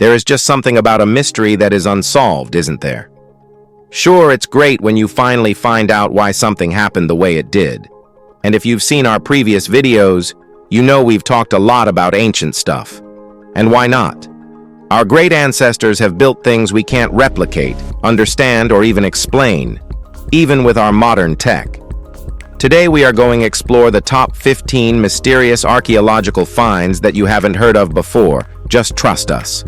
There is just something about a mystery that is unsolved, isn't there? Sure, it's great when you finally find out why something happened the way it did. And if you've seen our previous videos, you know we've talked a lot about ancient stuff. And why not? Our great ancestors have built things we can't replicate, understand, or even explain, even with our modern tech. Today we are going to explore the top 15 mysterious archaeological finds that you haven't heard of before. Just trust us.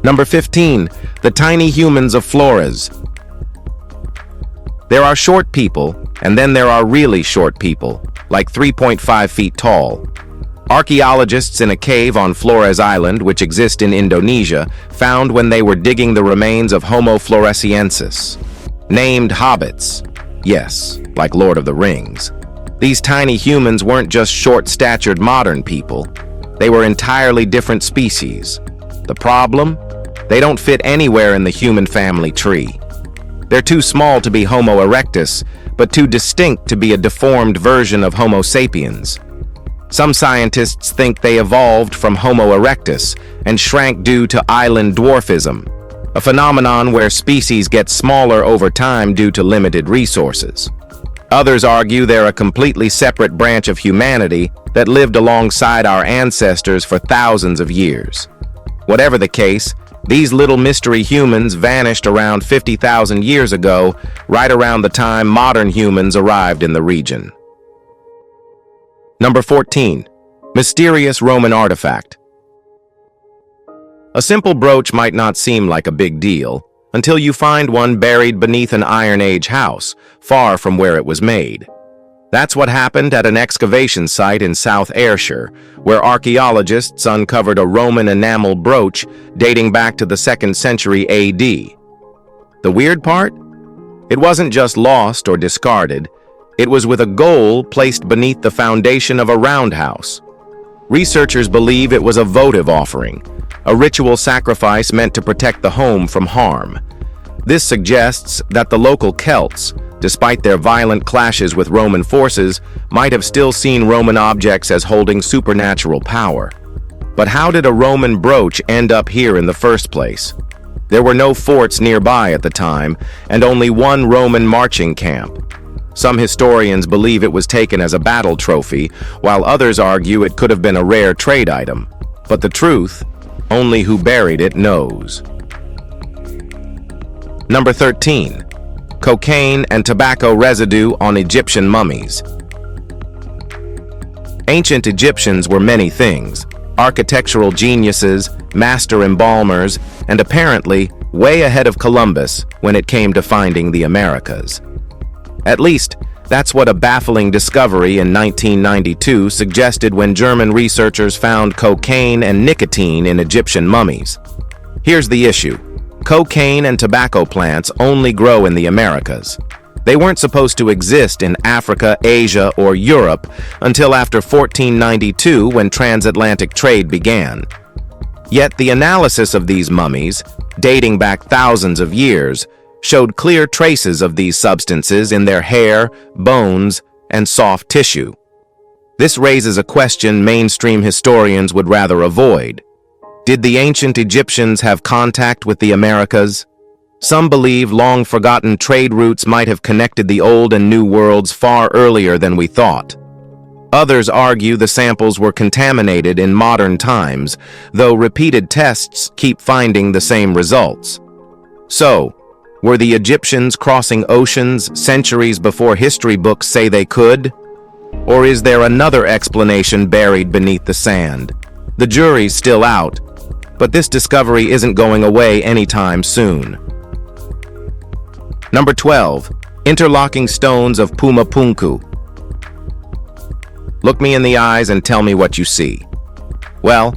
Number 15. The tiny humans of Flores. There are short people, and then there are really short people, like 3.5 feet tall. Archaeologists in a cave on Flores Island, which exists in Indonesia, found when they were digging the remains of Homo floresiensis, named hobbits. Yes, like Lord of the Rings. These tiny humans weren't just short-statured modern people. They were entirely different species. The problem? They don't fit anywhere in the human family tree. They're too small to be Homo erectus, but too distinct to be a deformed version of Homo sapiens. Some scientists think they evolved from Homo erectus and shrank due to island dwarfism, a phenomenon where species get smaller over time due to limited resources. Others argue they're a completely separate branch of humanity that lived alongside our ancestors for thousands of years. Whatever the case, these little mystery humans vanished around 50,000 years ago, right around the time modern humans arrived in the region. Number 14. Mysterious Roman artifact. A simple brooch might not seem like a big deal until you find one buried beneath an Iron Age house, far from where it was made. That's what happened at an excavation site in South Ayrshire, where archaeologists uncovered a Roman enamel brooch dating back to the 2nd century AD. The weird part? It wasn't just lost or discarded. It was with a goal placed beneath the foundation of a roundhouse. Researchers believe it was a votive offering, a ritual sacrifice meant to protect the home from harm. This suggests that the local Celts, despite their violent clashes with Roman forces, might have still seen Roman objects as holding supernatural power. But how did a Roman brooch end up here in the first place? There were no forts nearby at the time, and only one Roman marching camp. Some historians believe it was taken as a battle trophy, while others argue it could have been a rare trade item. But the truth, only who buried it knows. Number 13. Cocaine and tobacco residue on Egyptian mummies. Ancient Egyptians were many things: architectural geniuses, master embalmers, and apparently way ahead of Columbus when it came to finding the Americas. At least, that's what a baffling discovery in 1992 suggested when German researchers found cocaine and nicotine in Egyptian mummies. Here's the issue. Cocaine and tobacco plants only grow in the Americas. They weren't supposed to exist in Africa, Asia, or Europe until after 1492 when transatlantic trade began. Yet the analysis of these mummies, dating back thousands of years, showed clear traces of these substances in their hair, bones, and soft tissue. This raises a question mainstream historians would rather avoid. Did the ancient Egyptians have contact with the Americas? Some believe long-forgotten trade routes might have connected the Old and New Worlds far earlier than we thought. Others argue the samples were contaminated in modern times, though repeated tests keep finding the same results. So, were the Egyptians crossing oceans centuries before history books say they could? Or is there another explanation buried beneath the sand? The jury's still out, but this discovery isn't going away anytime soon. Number 12. Interlocking stones of Pumapunku. Look me in the eyes and tell me what you see. Well,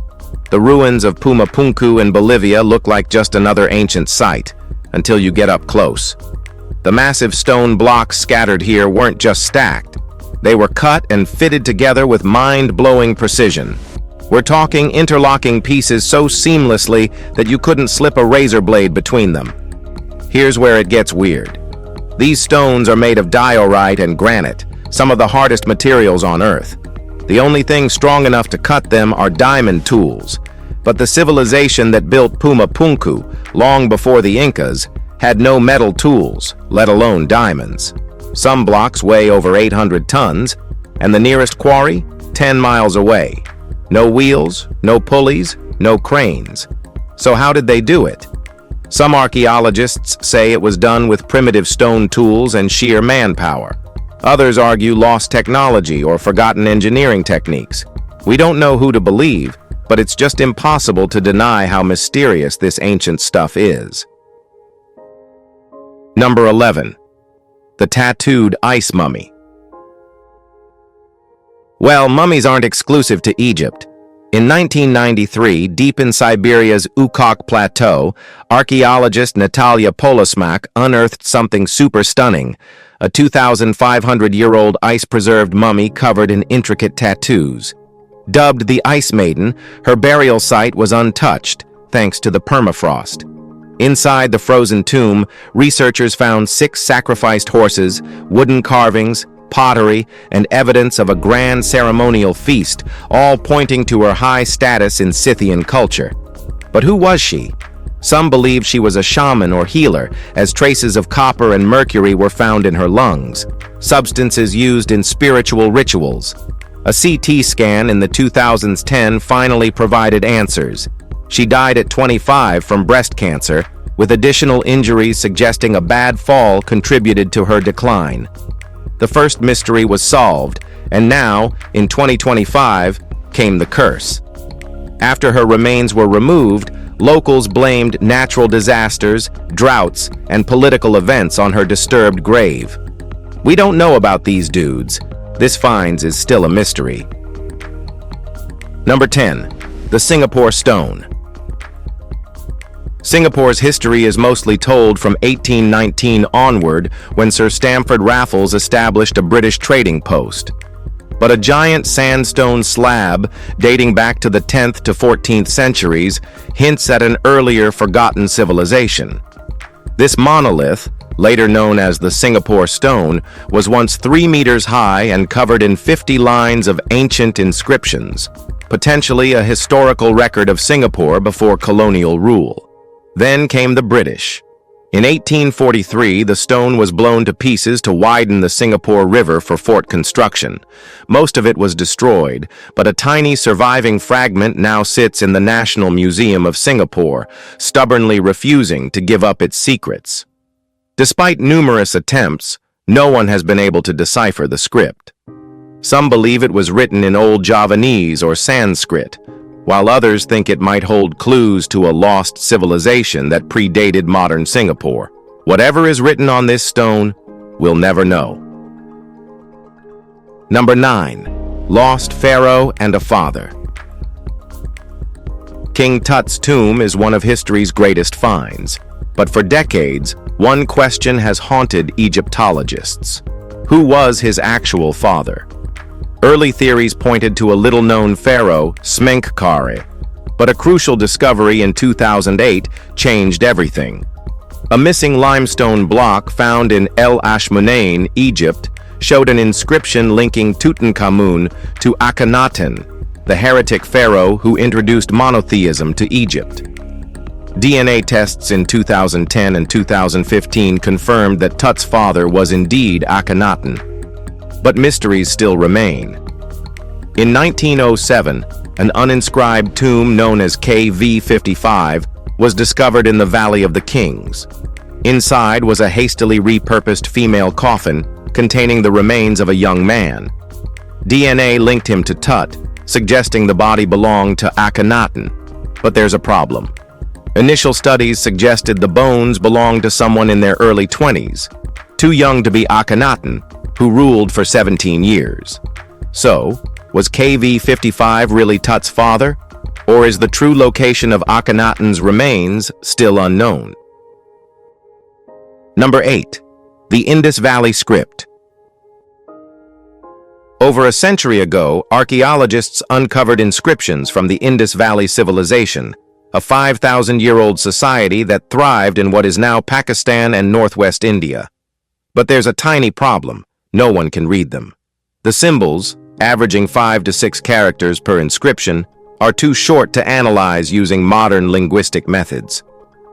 the ruins of Pumapunku in Bolivia look like just another ancient site, until you get up close. The massive stone blocks scattered here weren't just stacked. They were cut and fitted together with mind-blowing precision. We're talking interlocking pieces so seamlessly that you couldn't slip a razor blade between them. Here's where it gets weird. These stones are made of diorite and granite, some of the hardest materials on Earth. The only thing strong enough to cut them are diamond tools. But the civilization that built Pumapunku, long before the Incas, had no metal tools, let alone diamonds. Some blocks weigh over 800 tons, and the nearest quarry, 10 miles away. No wheels, no pulleys, no cranes. So how did they do it? Some archaeologists say it was done with primitive stone tools and sheer manpower. Others argue lost technology or forgotten engineering techniques. We don't know who to believe, but it's just impossible to deny how mysterious this ancient stuff is. Number 11. The tattooed ice mummy. Well, mummies aren't exclusive to Egypt. In 1993, deep in Siberia's Ukok Plateau, archaeologist Natalia Polosmak unearthed something super stunning, a 2,500-year-old ice-preserved mummy covered in intricate tattoos. Dubbed the Ice Maiden, her burial site was untouched, thanks to the permafrost. Inside the frozen tomb, researchers found 6 sacrificed horses, wooden carvings, pottery, and evidence of a grand ceremonial feast, all pointing to her high status in Scythian culture. But who was she? Some believe she was a shaman or healer, as traces of copper and mercury were found in her lungs, substances used in spiritual rituals. A CT scan in the 2010 finally provided answers. She died at 25 from breast cancer, with additional injuries suggesting a bad fall contributed to her decline. The first mystery was solved, and now, in 2025, came the curse. After her remains were removed, locals blamed natural disasters, droughts, and political events on her disturbed grave. We don't know about these dudes. This finds is still a mystery. Number 10. The Singapore Stone. Singapore's history is mostly told from 1819 onward, when Sir Stamford Raffles established a British trading post. But a giant sandstone slab dating back to the 10th to 14th centuries hints at an earlier forgotten civilization. This monolith, later known as the Singapore Stone, was once 3 meters high and covered in 50 lines of ancient inscriptions, potentially a historical record of Singapore before colonial rule. Then came the British. In 1843, the stone was blown to pieces to widen the Singapore River for fort construction. Most of it was destroyed, but a tiny surviving fragment now sits in the National Museum of Singapore, stubbornly refusing to give up its secrets. Despite numerous attempts, no one has been able to decipher the script. Some believe it was written in Old Javanese or Sanskrit, while others think it might hold clues to a lost civilization that predated modern Singapore. Whatever is written on this stone, we'll never know. Number 9. Lost Pharaoh and a Father. King Tut's tomb is one of history's greatest finds, but for decades, one question has haunted Egyptologists. Who was his actual father? Early theories pointed to a little-known pharaoh, Smenkhkare, but a crucial discovery in 2008 changed everything. A missing limestone block found in El Ashmunain, Egypt, showed an inscription linking Tutankhamun to Akhenaten, the heretic pharaoh who introduced monotheism to Egypt. DNA tests in 2010 and 2015 confirmed that Tut's father was indeed Akhenaten. But mysteries still remain. In 1907, an uninscribed tomb known as KV-55 was discovered in the Valley of the Kings. Inside was a hastily repurposed female coffin containing the remains of a young man. DNA linked him to Tut, suggesting the body belonged to Akhenaten. But there's a problem. Initial studies suggested the bones belonged to someone in their early 20s, too young to be Akhenaten, who ruled for 17 years. So, was KV-55 really Tut's father? Or is the true location of Akhenaten's remains still unknown? Number 8. The Indus Valley Script. Over a century ago, archaeologists uncovered inscriptions from the Indus Valley Civilization, a 5,000-year-old society that thrived in what is now Pakistan and northwest India. But there's a tiny problem. No one can read them. The symbols, averaging 5 to 6 characters per inscription, are too short to analyze using modern linguistic methods.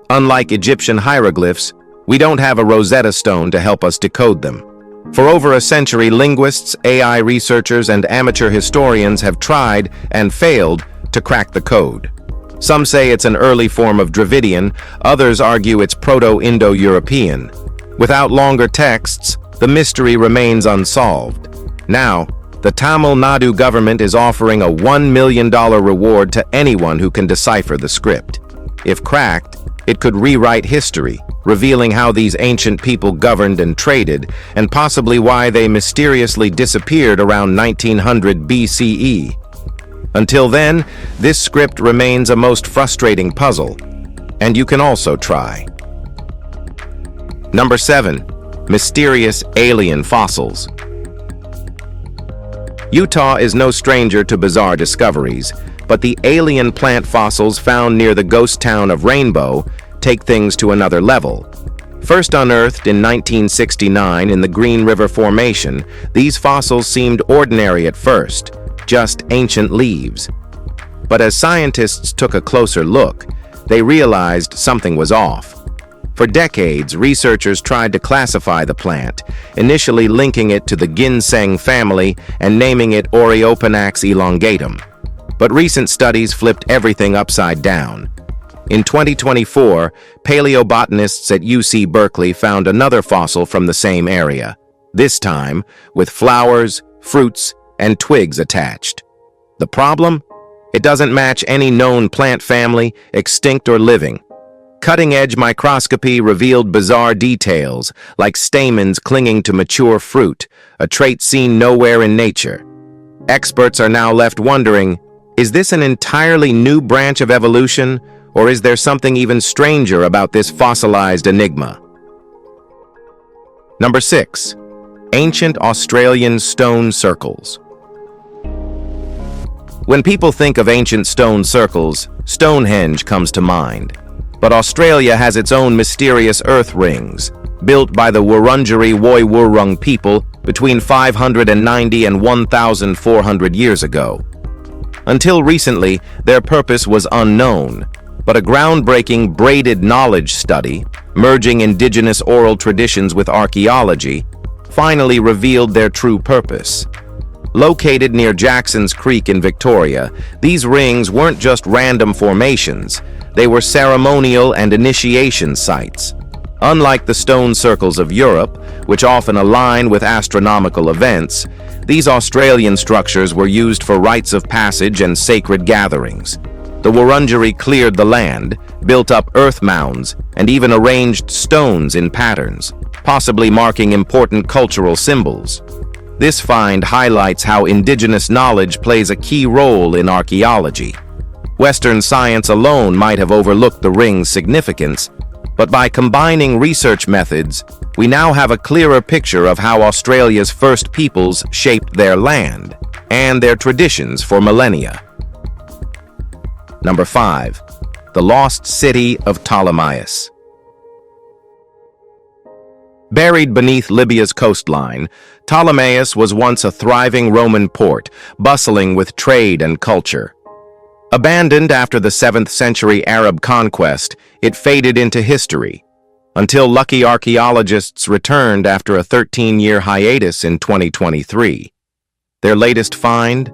Unlike Egyptian hieroglyphs, we don't have a Rosetta Stone to help us decode them. For over a century, linguists, AI researchers, and amateur historians have tried and failed to crack the code. Some say it's an early form of Dravidian, others argue it's Proto-Indo-European. Without longer texts, the mystery remains unsolved. Now, the Tamil Nadu government is offering a $1 million reward to anyone who can decipher the script. If cracked, it could rewrite history, revealing how these ancient people governed and traded, and possibly why they mysteriously disappeared around 1900 BCE. Until then, this script remains a most frustrating puzzle, and you can also try. Number 7. Mysterious alien fossils. Utah is no stranger to bizarre discoveries, but the alien plant fossils found near the ghost town of Rainbow take things to another level. First unearthed in 1969 in the Green River Formation, these fossils seemed ordinary at first, just ancient leaves. But as scientists took a closer look, they realized something was off. For decades, researchers tried to classify the plant, initially linking it to the ginseng family and naming it Oreopanax elongatum. But recent studies flipped everything upside down. In 2024, paleobotanists at UC Berkeley found another fossil from the same area, this time with flowers, fruits, and twigs attached. The problem? It doesn't match any known plant family, extinct or living. Cutting-edge microscopy revealed bizarre details, like stamens clinging to mature fruit, a trait seen nowhere in nature. Experts are now left wondering, is this an entirely new branch of evolution, or is there something even stranger about this fossilized enigma? Number 6. Ancient Australian stone circles. When people think of ancient stone circles, Stonehenge comes to mind. But Australia has its own mysterious earth rings, built by the Wurundjeri Woi-wurrung people between 590 and 1,400 years ago. Until recently, their purpose was unknown, but a groundbreaking braided knowledge study, merging indigenous oral traditions with archaeology, finally revealed their true purpose. Located near Jackson's Creek in Victoria, these rings weren't just random formations, they were ceremonial and initiation sites. Unlike the stone circles of Europe, which often align with astronomical events, these Australian structures were used for rites of passage and sacred gatherings. The Wurundjeri cleared the land, built up earth mounds, and even arranged stones in patterns, possibly marking important cultural symbols. This find highlights how indigenous knowledge plays a key role in archaeology. Western science alone might have overlooked the ring's significance, but by combining research methods, we now have a clearer picture of how Australia's first peoples shaped their land and their traditions for millennia. Number 5. The Lost City of Ptolemais. Buried beneath Libya's coastline, Ptolemais was once a thriving Roman port, bustling with trade and culture. Abandoned after the 7th century Arab conquest, it faded into history, until lucky archaeologists returned after a 13-year hiatus in 2023. Their latest find?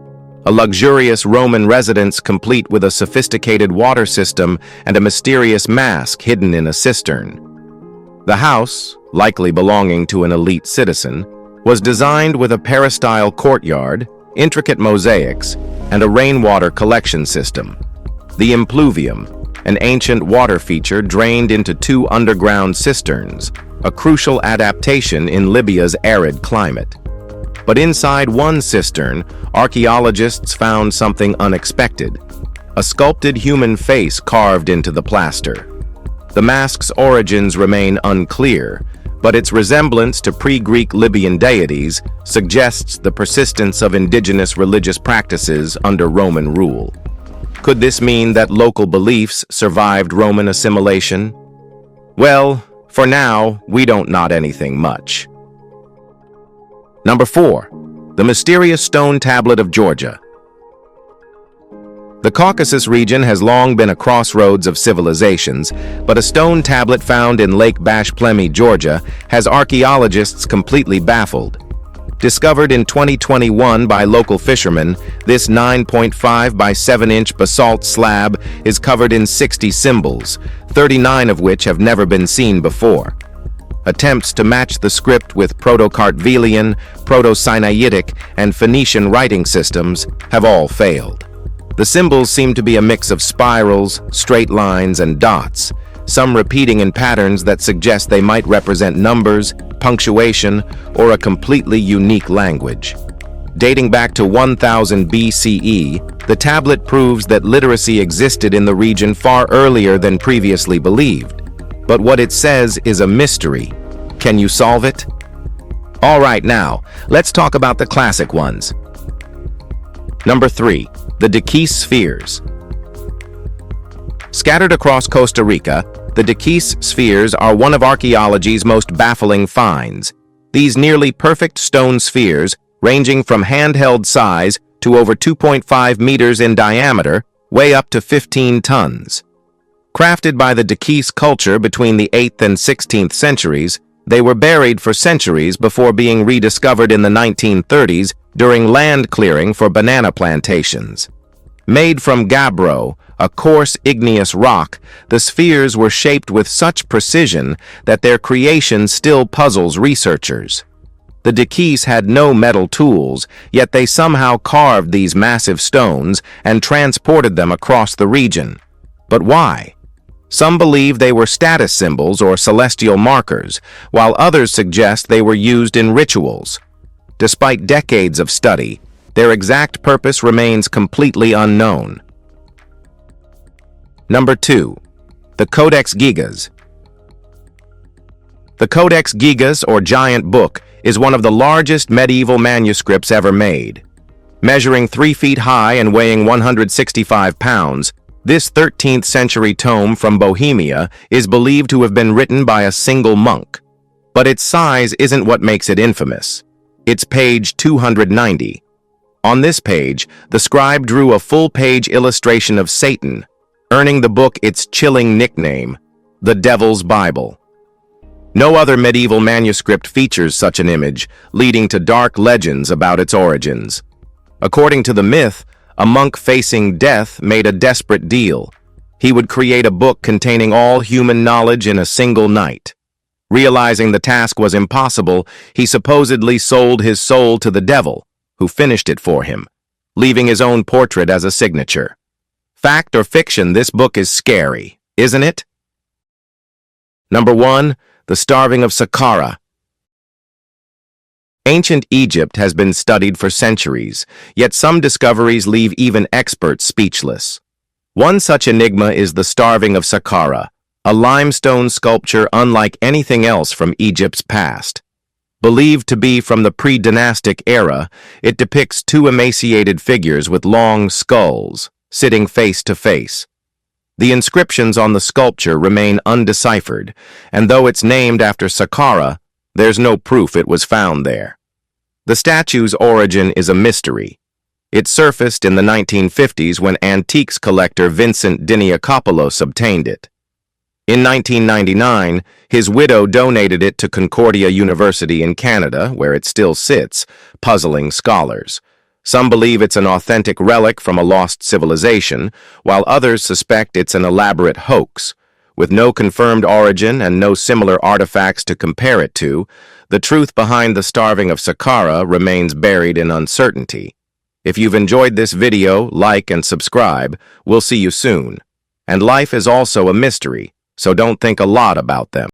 A luxurious Roman residence complete with a sophisticated water system and a mysterious mask hidden in a cistern. The house, likely belonging to an elite citizen, was designed with a peristyle courtyard, intricate mosaics, and a rainwater collection system. The impluvium, an ancient water feature, drained into 2 underground cisterns, a crucial adaptation in Libya's arid climate. But inside one cistern, archaeologists found something unexpected: a sculpted human face carved into the plaster. The mask's origins remain unclear, but its resemblance to pre-Greek Libyan deities suggests the persistence of indigenous religious practices under Roman rule. Could this mean that local beliefs survived Roman assimilation? Well, for now, we don't know anything much. Number 4. The Mysterious Stone Tablet of Georgia. The Caucasus region has long been a crossroads of civilizations, but a stone tablet found in Lake Bashplemi, Georgia, has archaeologists completely baffled. Discovered in 2021 by local fishermen, this 9.5 by 7-inch basalt slab is covered in 60 symbols, 39 of which have never been seen before. Attempts to match the script with Proto-Kartvelian, Proto-Sinaitic, and Phoenician writing systems have all failed. The symbols seem to be a mix of spirals, straight lines, and dots, some repeating in patterns that suggest they might represent numbers, punctuation, or a completely unique language. Dating back to 1000 BCE, the tablet proves that literacy existed in the region far earlier than previously believed. But what it says is a mystery. Can you solve it? All right, now, let's talk about the classic ones. Number 3. The Dikis Spheres. Scattered across Costa Rica, the Dikis Spheres are one of archaeology's most baffling finds. These nearly perfect stone spheres, ranging from handheld size to over 2.5 meters in diameter, weigh up to 15 tons. Crafted by the Dikis culture between the 8th and 16th centuries, they were buried for centuries before being rediscovered in the 1930s during land clearing for banana plantations. Made from gabbro, a coarse igneous rock, the spheres were shaped with such precision that their creation still puzzles researchers. The Dikis had no metal tools, yet they somehow carved these massive stones and transported them across the region. But why? Some believe they were status symbols or celestial markers, while others suggest they were used in rituals. Despite decades of study, their exact purpose remains completely unknown. Number 2. The Codex Gigas. The Codex Gigas, or Giant Book, is one of the largest medieval manuscripts ever made. Measuring 3 feet high and weighing 165 pounds, this 13th century tome from Bohemia is believed to have been written by a single monk. But its size isn't what makes it infamous. It's page 290. On this page, the scribe drew a full-page illustration of Satan, earning the book its chilling nickname, the Devil's Bible. No other medieval manuscript features such an image, leading to dark legends about its origins. According to the myth, a monk facing death made a desperate deal. He would create a book containing all human knowledge in a single night. Realizing the task was impossible, he supposedly sold his soul to the devil, who finished it for him, leaving his own portrait as a signature. Fact or fiction, this book is scary, isn't it? Number 1. The Starving of Saqqara. Ancient Egypt has been studied for centuries, yet some discoveries leave even experts speechless. One such enigma is the Starving of Saqqara, a limestone sculpture unlike anything else from Egypt's past. Believed to be from the pre-dynastic era, it depicts 2 emaciated figures with long skulls, sitting face to face. The inscriptions on the sculpture remain undeciphered, and though it's named after Saqqara, there's no proof it was found there. The statue's origin is a mystery. It surfaced in the 1950s when antiques collector Vincent Diniakopoulos obtained it. In 1999, his widow donated it to Concordia University in Canada, where it still sits, puzzling scholars. Some believe it's an authentic relic from a lost civilization, while others suspect it's an elaborate hoax. With no confirmed origin and no similar artifacts to compare it to, the truth behind the Starving of Saqqara remains buried in uncertainty. If you've enjoyed this video, like and subscribe. We'll see you soon. And life is also a mystery, so don't think a lot about them.